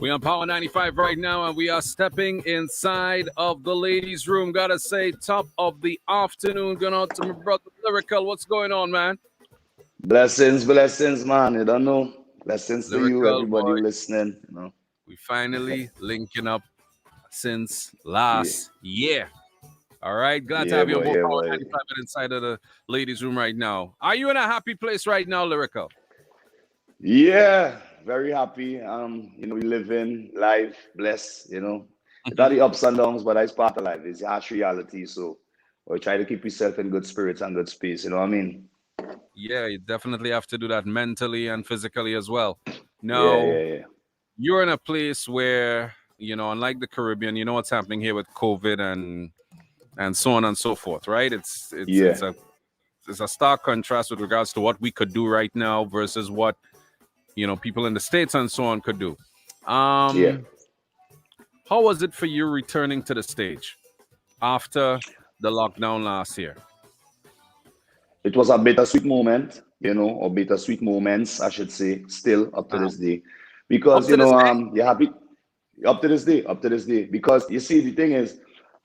We on Power 95 right now, and we are stepping inside of the ladies' room. Gotta say, top of the afternoon. Going out to my brother Lyrikal. What's going on, man? Blessings, blessings, man. You don't know. Blessings to you, Lyrical everybody boy, who listening. we finally linking up since Yeah, last year. All right, glad to yeah, have you on boy, board yeah, Power boy. 95 and inside of the ladies' room right now. Are you in a happy place right now, Lyrical? Yeah, very happy. We live in life, blessed. It are the ups and downs, but that's part of life. It's the harsh reality. So, we try to keep yourself in good spirits and good space. You know what I mean? Yeah, you definitely have to do that mentally and physically as well. Yeah, Now, yeah, yeah. you're in a place where, unlike the Caribbean, you know what's happening here with COVID and so on and so forth, right? Yeah, It's a stark contrast with regards to what we could do right now versus what people in the States and so on could do. yeah. Um, how was it for you returning to the stage after the lockdown last year? It was a bittersweet moment, or bittersweet moments, I should say, still up to Uh, this day. Up Because, to this day? you're happy up to this day. Because you see, the thing is,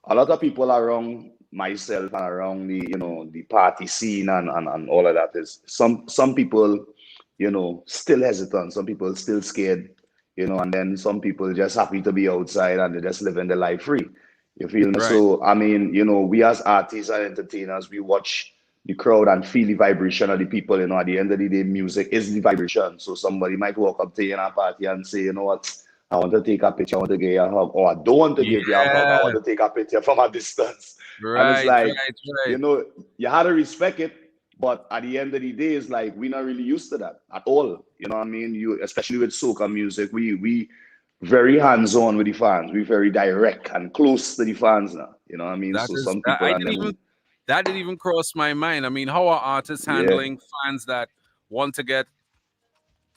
a lot of people around myself and around the party scene and all of that is some people, still hesitant, some people still scared, and then some people just happy to be outside and they're just living their life free. You feel me? Right. So I mean, we as artists and entertainers, we watch the crowd and feel the vibration of the people. At the end of the day, music is the vibration. So somebody might walk up to you in a party and say, you know what, I want to take a picture, I want to give you a hug, or I don't want to give you a hug, I Yeah. want to take a picture from a distance. And it's Right, like, right, right. you had to respect it, but at the end of the day, it's like we're not really used to that at all. You know what I mean? Especially with soca music, we very hands-on with the fans. We're very direct and close to the fans now. You know what I mean? That So is, some that, people I are didn't never, even that didn't even cross my mind. I mean, how are artists yeah, handling fans that want to get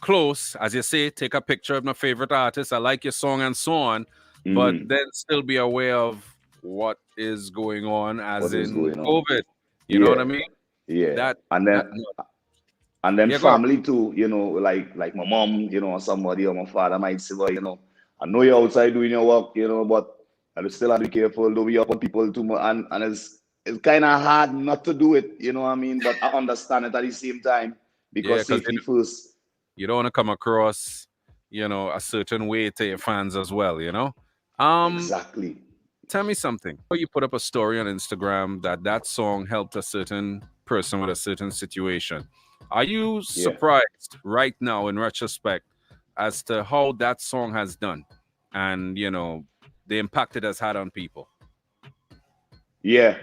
close, as you say, take a picture of my favorite artist, I like your song and so on, but hmm, then still be aware of what is going on, as what is in going on? COVID. You know what I Yeah, mean? yeah. That And that then no. and then Yeah, go ahead. family too, like my mom, or somebody, or my father might say, well, I know you're outside doing your work, but I still have to be careful, don't be up on people too much. And it's kind of hard not to do it, you know what I mean? But I understand it at the same time Yeah, because because safety first. you don't want to come across, a certain way to your fans as well. Um, Exactly. Tell me something. You put up a story on Instagram that song helped a certain person with a certain situation. Are you Yeah. surprised right now, in retrospect, as to how that song has done, and the impact it has had on people? Yeah,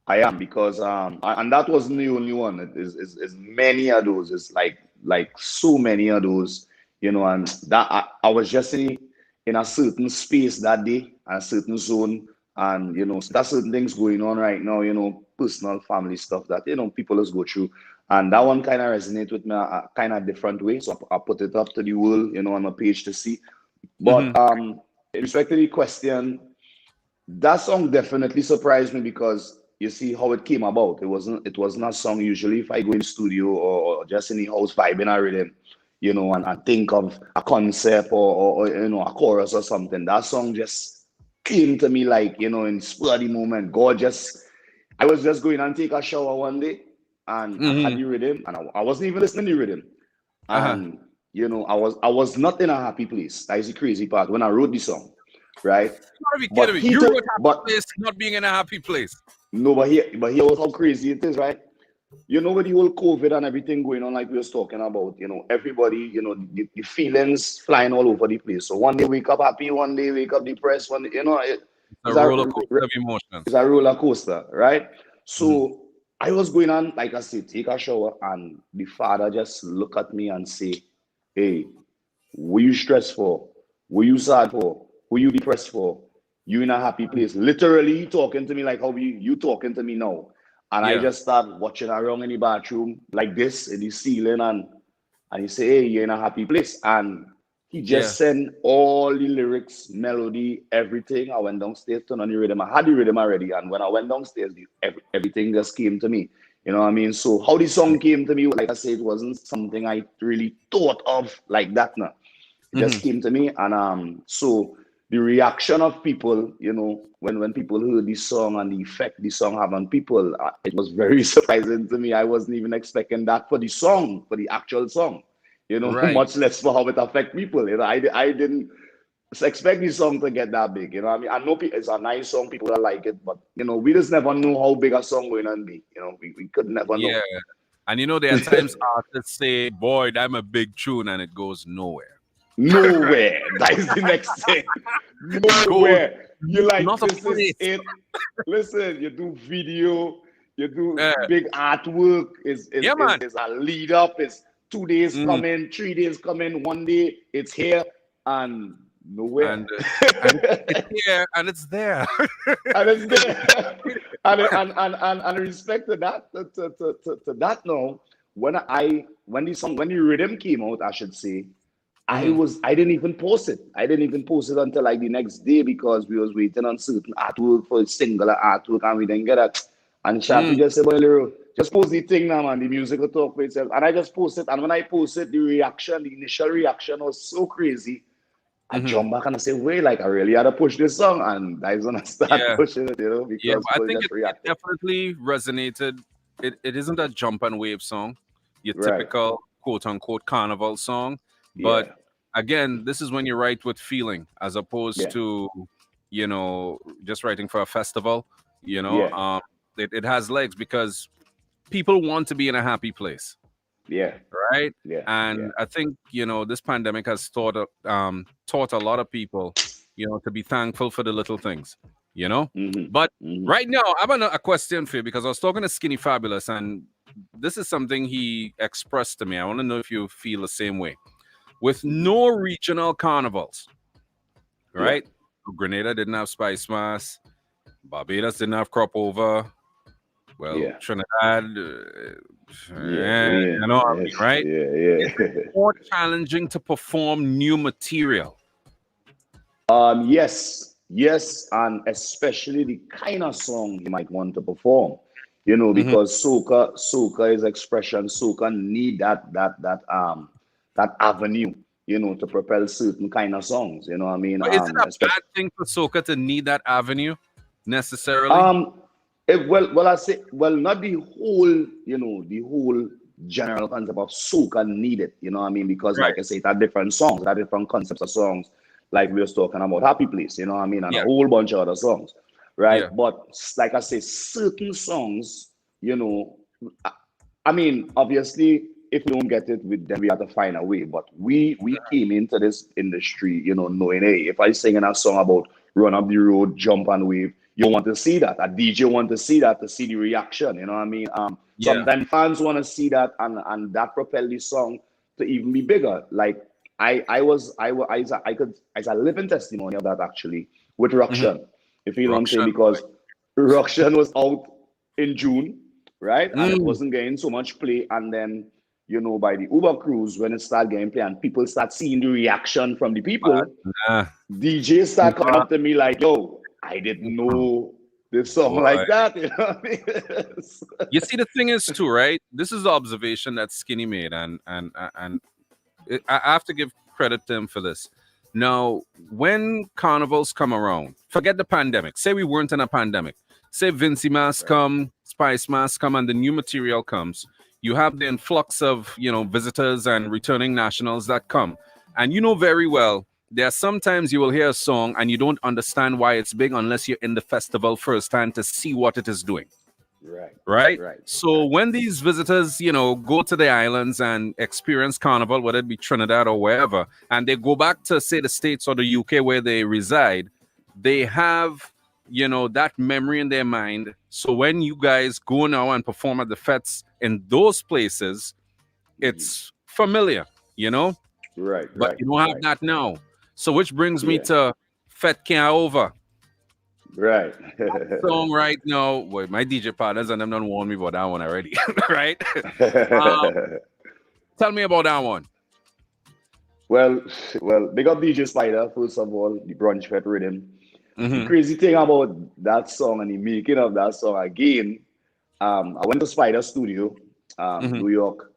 I am because and that wasn't the only one. It's many of those. It's like so many of those, and that I was just in a certain space that day, a certain zone, and there's certain things going on right now, personal family stuff that people just go through. And that one kind of resonate with me a kind of different way. So I put it up to the world, on my page to see. Hmm. But in respect to the question, that song definitely surprised me because you see how it came about. It wasn't a song usually if I go in studio or just in the house vibing a rhythm, and think of a concept or a chorus or something. That song just came to me like, in spur of the moment. I was just going and take a shower one day and I had Hmm. the rhythm and I wasn't even listening to the rhythm. Uh-huh. And I was not in a happy place. That is the crazy part when I wrote the song, right? You gotta be But kidding me. You wrote happy but place, not being in a happy place. no, but here was how crazy it is, right? With the whole COVID and everything going on, like we was talking about, everybody, the feelings flying all over the place. So one day wake up happy, one day wake up depressed, It's a it's a roller coaster of it's emotions. a roller coaster, right? Hmm. So I was going on, like I said, take a shower, and the father just look at me and say, "Hey, were you stressed for? Were you sad for? Were you depressed for? You in a happy place?" Literally talking to me like how you talking to me now. And I Yeah. just start watching around in the bathroom like this in the ceiling, and he say, "Hey, you're in a happy place." And he Yeah. just sent all the lyrics, melody, everything. I went downstairs, turned on the rhythm. I had the rhythm already, and when I went downstairs, everything just came to me. You know what I mean? So how the song came to me, like I said, it wasn't something I really thought of like that now. It just came to me, and so the reaction of people, when people heard this song and the effect the song have on people, it was very surprising to me. I wasn't even expecting that for the song, for the actual song, Right. much less for how it affect people. I didn't expect this song to get that big. I mean, I know it's a nice song, people that like it, but we just never know how big a song going to be. We could never know. Yeah. And there are times artists say, boy, I'm a big tune, and it goes nowhere. Right? Nowhere. That is the next thing. Goes Nowhere. You're like, not a this is place. it. Listen, you do video, you do Yeah. big artwork, Yeah, man. is a lead up, it's 2 days Mm. coming, 3 days coming, one day it's here and nowhere. And it's here and it's there. And it's there. And respect to that, to that now, when the rhythm came out, I should say, I didn't even post it. I didn't even post it until like the next day because we was waiting on certain artwork for singular artwork and we didn't get it. And Sharpie just said, well, Lero, just post the thing now, man. The music will talk for itself. And I just posted. And when I posted, the initial reaction was so crazy. I jump back and I say, wait, like I really had to push this song. And I was gonna start Yeah. pushing it, because Yeah, but I people think just it reacted. definitely resonated. It isn't a jump and wave song, your Right. typical quote unquote carnival song. But Yeah. again, this is when you write with feeling as opposed Yeah. to, just writing for a festival. Yeah. It has legs because people want to be in a happy place, Yeah. right? Yeah. And I think this pandemic has taught a lot of people, to be thankful for the little things, But right now, I have a question for you because I was talking to Skinny Fabulous, and this is something he expressed to me. I want to know if you feel the same way. With no regional carnivals, right? Grenada didn't have Spice Mass, Barbados didn't have Crop Over. Well, Trinidad, right? Yeah. It's more challenging to perform new material. Yes, and especially the kind of song you might want to perform, because soca is expression. Soca need that avenue, to propel certain kind of songs. You know what I mean? But is it a Especially bad thing for soca to need that avenue necessarily? I say, not the whole, the whole general concept of soca needed, you know what I mean? Because, Right. like I say, that different songs, that different concepts of songs, like we was talking about Happy Place, you know what I mean? And a whole bunch of other songs, right? Yeah. But, like I say, certain songs, I mean, obviously, if we don't get it, then we have to find a way. But we came into this industry, knowing, hey, if I sing in a song about run up the road, jump and wave, you want to see that. A DJ want to see that, to see the reaction. You know what I mean? Sometimes fans want to see that, and that propel the song to even be bigger. Like I could as a living testimony of that actually with Ruction. If you know what I'm saying, because Ruction was out in June, right? And it wasn't getting so much play, and then by the Uber cruise, when it started getting play and people start seeing the reaction from the people, DJs start coming up to me like, yo, I didn't know this song like that. You know what I mean? You see, the thing is too, right? This is the observation that Skinny made, and I have to give credit to him for this. Now, when carnivals come around, forget the pandemic. Say we weren't in a pandemic. Say Vincy Mass come, Spice Mass come, and the new material comes. You have the influx of visitors and returning nationals that come, and you know very well there are sometimes you will hear a song and you don't understand why it's big unless you're in the festival firsthand to see what it is doing. Right. So when these visitors, go to the islands and experience carnival, whether it be Trinidad or wherever, and they go back to, say, the States or the UK where they reside, they have, that memory in their mind. So when you guys go now and perform at the fetes in those places, it's familiar, But you don't have that now. So which brings me to Fet Can't Over. Right. Song right now. Boy, my DJ partners and them done warned me about that one already. Right? Tell me about that one. Well, big up DJ Spider, first of all, the brunch fet rhythm. The crazy thing about that song and the making of that song again, I went to Spider Studio, New York,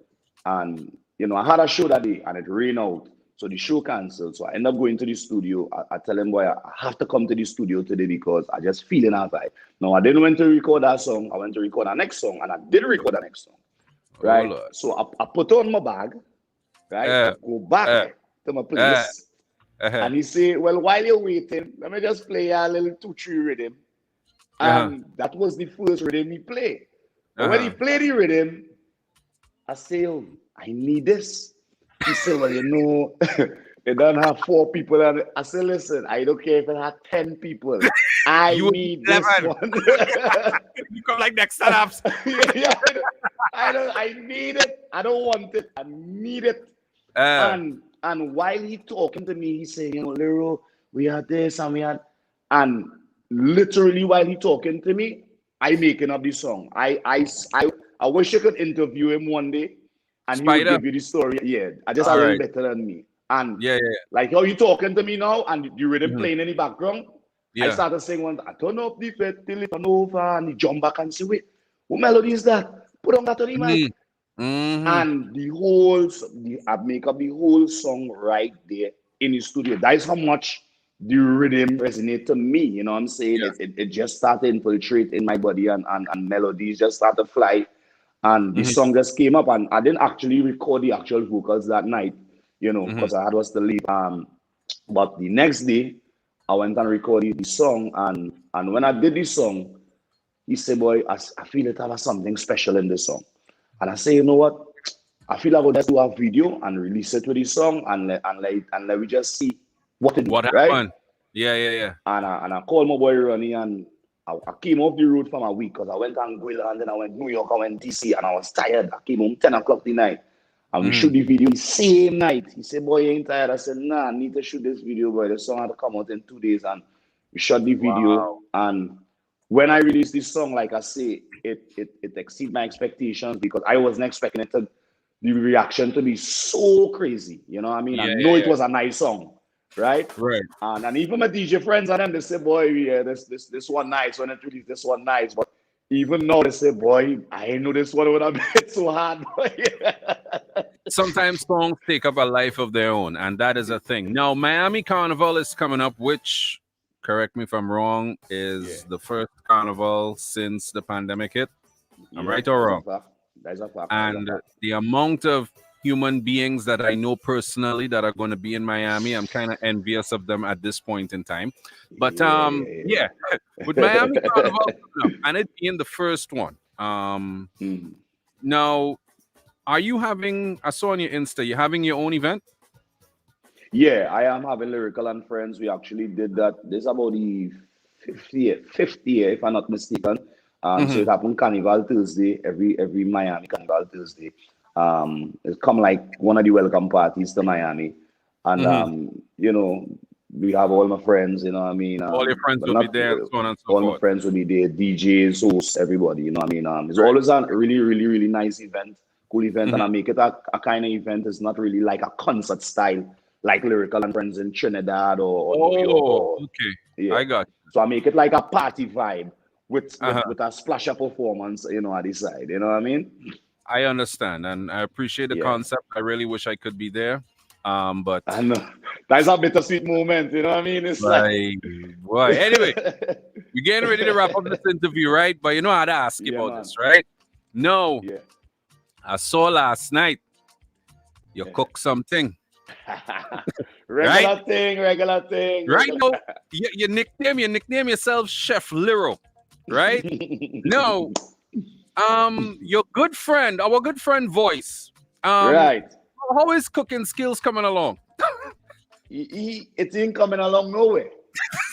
and I had a show that day and it rained out. So the show canceled. So I end up going to the studio. I tell him, boy, I have to come to the studio today because I just feeling a vibe. Now I didn't want to record that song. I went to record the next song, and I did record the next song. Oh Right. Lord. So I put on my bag. Right. Uh, Go back uh, to my uh, place. uh-huh. And he say, well, while you're waiting, let me just play a little 2-3 rhythm. Uh-huh. And that was the first rhythm he played. But when he Uh-huh. played the rhythm, I say, oh, I need this. He said, well, you know, they don't have 4 people. And I said, listen, I don't care if it had 10 people. I You need this 11. one. You come like next ups. Yeah, I need it. I don't want it. I need it. Uh, And while he talking to me, he saying, you know, Lero, we had this and we had, and literally while he talking to me, I making up the song. I wish I could interview him one day, and he would Spider. give you the story. Yeah, I just a All little right. better than me. And Yeah, yeah, like how you talking to me now, and the rhythm Mhm. playing in the background, I Yeah. started singing one. I turn up the fet till it turn over, and he jump back and say, wait, what melody is that? Put on that on the Mm. mic. Mm-hmm. And I make up the whole song right there in the studio. That is how much the rhythm resonate to me. You know what I'm saying? Yeah. It just started infiltrate in my body, and melodies just started to fly. And the Mm-hmm. song just came up, and I didn't actually record the actual vocals that night, you know, Mm-hmm. because I had was to leave. But the next day, I went and recorded the song, and when I did the song, he said, boy, I feel it have something special in this song. And I say, you know what? I feel I would just do a video and release it with the song, and let we just see what it do, What right? happened? Yeah, yeah, yeah. And I called my boy Ronnie, and I came off the road from a week because I went Anguilla, and then I went New York, I went DC, and I was tired. I came home 10 o'clock the night. And we Mm-hmm. shoot the video the same night. He said, boy, you ain't tired. I said, nah, I need to shoot this video, boy. The song had to come out in 2 days. And we shot the video. Wow. And when I released this song, like I say, it exceeded my expectations because I wasn't expecting the reaction to be so crazy. You know what I mean? I Yeah, know yeah, it yeah. was a nice song, right? Right. And even my DJ friends and them, they say, boy, yeah, this one nice. When it released, this one nice. But even now, they say, boy, I know this one would have been so hard. Sometimes songs take up a life of their own, and that is a thing. Now, Miami Carnival is coming up, which, correct me if I'm wrong, Yeah, is the first carnival since the pandemic hit. I'm yeah, right or that's a wrong? fact. That's a fact. That's a And fact. the amount of human beings that I know personally that are going to be in Miami, I'm kind of envious of them at this point in time. But Yeah, yeah, with yeah, Miami Carnival yeah. coming up, and it being the first one. Mhm. Now, are you having? I saw on your Insta, you're having your own event. Yeah, I am having Lyrical and Friends. We actually did that. This is about the 50th year, if I'm not mistaken. So Mm-hmm. it happened Carnival Thursday, every Miami Carnival Thursday. It's come like one of the welcome parties to Miami. And Mm-hmm. we have all my friends, you know what I mean? All your friends But will be not there, and so on and so all my forth. friends will be there, DJs, hosts, everybody, you know what I mean? It's Right. always a really, really, really nice event, cool event, and Mm-hmm. I make it a kind of event. It's not really like a concert style like Lyrical and Friends in Trinidad or New York Oh, or okay. yeah. I got you. So I make it like a party vibe with with, Uh-huh. with a splash of performance, at the side. You know what I mean? I understand, and I appreciate the Yeah. concept. I really wish I could be there. But And that's a bittersweet moment, you know what I mean? It's like right, boy. Anyway, we're getting ready to wrap up this interview, right? But you know how to ask you yeah, about man. this, right? No, Yeah. I saw last night you cook something, right? Regular thing, regular thing, Right regular. now, you nickname yourself Chef Liro, right? No, your good friend, our good friend Voice. Um, Right. how is cooking skills coming along? It ain't coming along nowhere.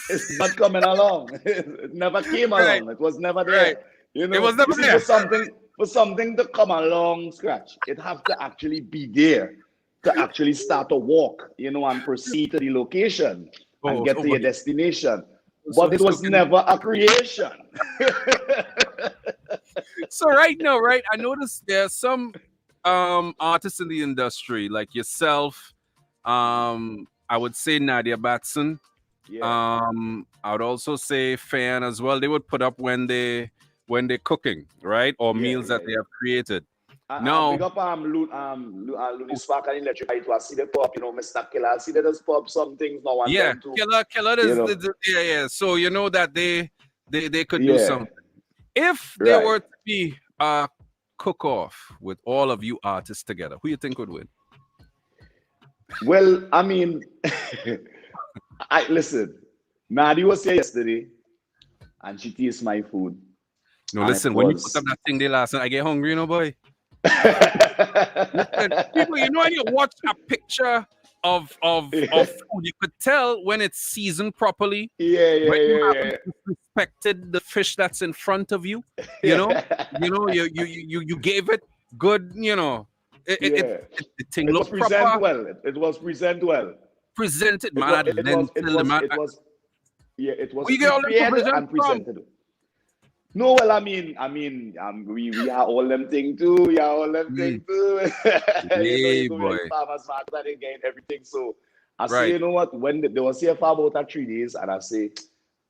It's not coming along. It never came Right, along. It was never right. there. You It was know, never you see, there. for something to come along scratch, it have to actually be there to actually start to walk, and proceed to the location and Oh, get oh to boy. your destination. So But it he's was cooking. never a creation. So right now, right, I noticed there's some artists in the industry like yourself. I would say Nadia Batson. Yeah, I would also say Fan as well. They would put up when they're cooking, right? Or yeah, meals yeah, that they yeah. have created. Big No. up Looney Spark and Electric Light. I see the pop, Mr. Killer. I see that there's pop some things now and Yeah, then too. killer You is know. yeah. So you know that they could do Yeah. something. If there Right. were to be a cook-off with all of you artists together, who you think would win? Well, I mean, I listen. Nadi was here yesterday, and she tastes my food, No, and it listen, when you put up was. that thing there last night, I get hungry, boy. Listen, people, when you watch a picture of food, you could tell when it's seasoned properly, Yeah, when you yeah, haven't yeah, disrespected the fish that's in front of you. You know, yeah. you gave it good. Yeah. The thing It was look present proper, well. It was present well. presented, It man. was That it was it lentil, was man. it was yeah, it was Where you get all them prepared provisions and from? presented. No, well, we are all them thing too. We are all them Mm, thing too. yeah, You go to boy. the farmers market and they get everything. So I say, Right. you know what? When they was here for about 3 days, and I say,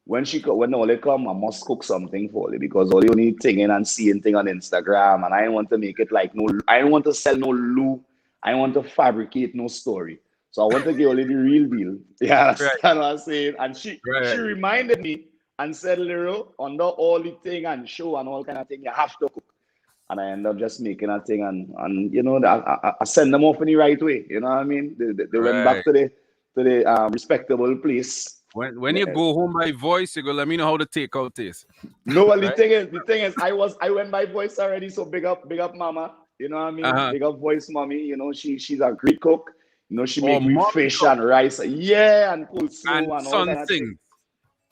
when Ole come, I must cook something for you because all you need thinking and seeing thing on Instagram, and I don't want to make it like no. I don't want to sell no loo. I don't want to fabricate no story. So I want to give Ole the real deal. Yeah, Right. understand what I'm saying? And she Right. reminded me and said, Lero, under all the thing and show and all kind of thing, you have to cook. And I end up just making a thing and I send them off in the right way. You know what I mean? They went back Right. to the respectable place. When you Yeah. go home by voice, you go, let me know how the takeout is. No, well, Right? the thing is, I went by voice already. So big up, mama. You know what I mean? Uh-huh. Big up voice, mommy. She's a great cook. She Or make me mommy fish cook and rice. Yeah, and and coleslaw and all son kind of things. sings.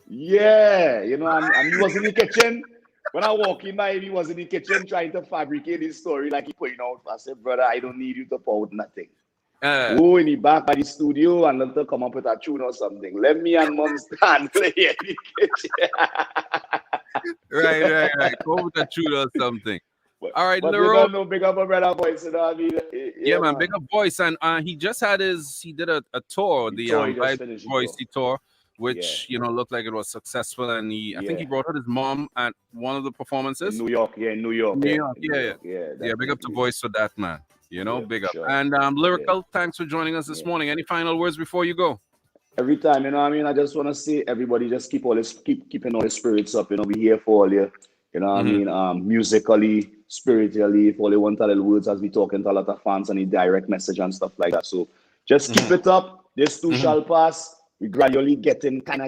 Yeah, and he was in the kitchen. When I walk in by him, he was in the kitchen trying to fabricate his story like he pointed out. I said, brother, I don't need you to pour nothing. Uh, Go in the back by the studio and let her come up with a tune or something. Let me and mom stand play in the kitchen. right. Go with the truth or something. All right, But you Lero. don't know big up a brother voice, you know what I mean? Yeah, Yeah, man, big man. up voice. And he just he did a tour, The the tour he just Vibe finished it Voice off. tour, Yeah, which, looked like it was successful. And I think he yeah. brought out his mom at one of the In performances. New York, yeah, in New York, New yeah. York. In New Yeah. York, yeah, Yeah, big up to definitely. voice for that, man. Yeah, for Big up. sure. And Yeah, Lyrical, thanks for joining us this yeah. morning. Any final words before you go? Every time, you know what I mean? I just want to say everybody just keeping all the spirits up, we here for all you. You know what I Mm-hmm. mean? Musically, spiritually, if all you want to little words as we talking to a lot of fans and the direct message and stuff like that. So just keep Mm-hmm. it up. This too Mm-hmm. shall pass. We gradually getting back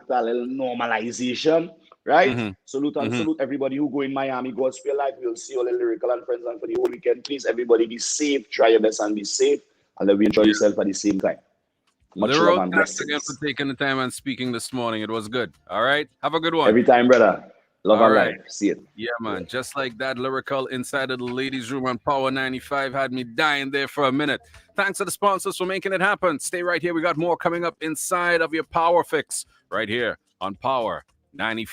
to a little normalization, right? Mm-hmm. Salute and Mm-hmm. salute everybody who go in Miami, God's Spirit Life. We'll see all the lyrical and friends and for the whole weekend. Please, everybody be safe. Try your best and be safe. And then we enjoy Yeah. yourself at the same time. Much love Lyrical, and thanks again for blessings. taking the time and speaking this morning. It was good. All right. Have a good one. Every time, brother. Love All and right. life. See it. Yeah, Yeah. man. Just like that, Lyrical inside of the ladies' room on Power 95 had me dying there for a minute. Thanks to the sponsors for making it happen. Stay right here. We got more coming up inside of your Power Fix right here on Power 95.